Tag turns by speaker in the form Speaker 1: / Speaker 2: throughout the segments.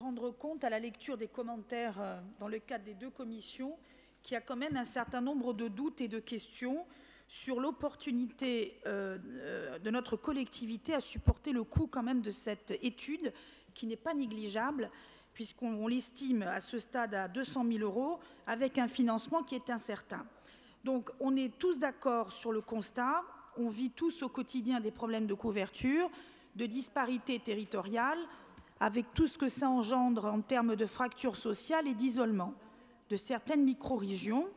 Speaker 1: Rendre compte à la lecture des commentaires dans le cadre des deux commissions qu'il y a quand même un certain nombre de doutes et de questions sur l'opportunité de notre collectivité à supporter le coût quand même de cette étude qui n'est pas négligeable puisqu'on l'estime à ce stade à 200 000 € avec un financement qui est incertain. Donc on est tous d'accord sur le constat, on vit tous au quotidien des problèmes de couverture, de disparité territoriale, avec tout ce que ça engendre en termes de fractures sociales et d'isolement de certaines micro-régions.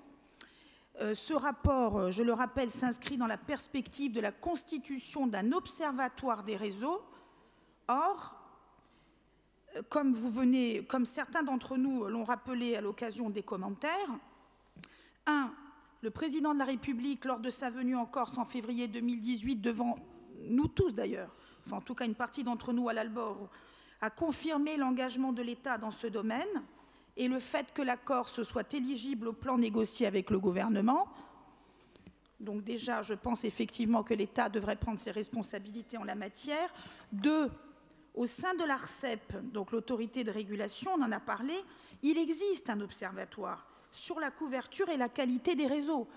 Speaker 1: Ce rapport, je le rappelle, s'inscrit dans la perspective de la constitution d'un observatoire des réseaux. Or, comme certains d'entre nous l'ont rappelé à l'occasion des commentaires, le président de la République, lors de sa venue en Corse en février 2018, devant nous tous d'ailleurs, enfin en tout cas une partie d'entre nous à l'Albor, a confirmé l'engagement de l'État dans ce domaine et le fait que la Corse soit éligible au plan négocié avec le gouvernement. Donc déjà, je pense effectivement que l'État devrait prendre ses responsabilités en la matière. 2, au sein de l'ARCEP, donc l'autorité de régulation, on en a parlé, il existe un observatoire sur la couverture et la qualité des réseaux.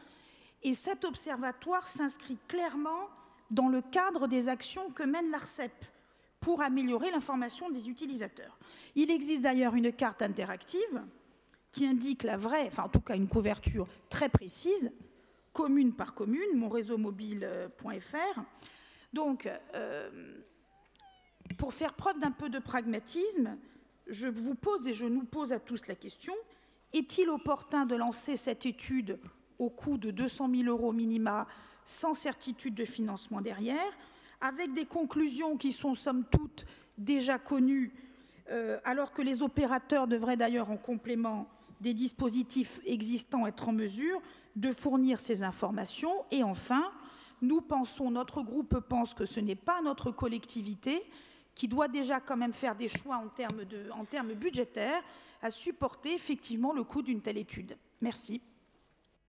Speaker 1: Et cet observatoire s'inscrit clairement dans le cadre des actions que mène l'ARCEP pour améliorer l'information des utilisateurs. Il existe d'ailleurs une carte interactive qui indique la vraie, enfin en tout cas une couverture très précise, commune par commune, monréseaumobile.fr. Donc, pour faire preuve d'un peu de pragmatisme, je vous pose et je nous pose à tous la question, est-il opportun de lancer cette étude au coût de 200 000 € minima, sans certitude de financement derrière, avec des conclusions qui sont somme toute déjà connues, alors que les opérateurs devraient d'ailleurs en complément des dispositifs existants être en mesure de fournir ces informations. Et enfin, notre groupe pense que ce n'est pas notre collectivité qui doit déjà quand même faire des choix en termes budgétaires à supporter effectivement le coût d'une telle étude. Merci.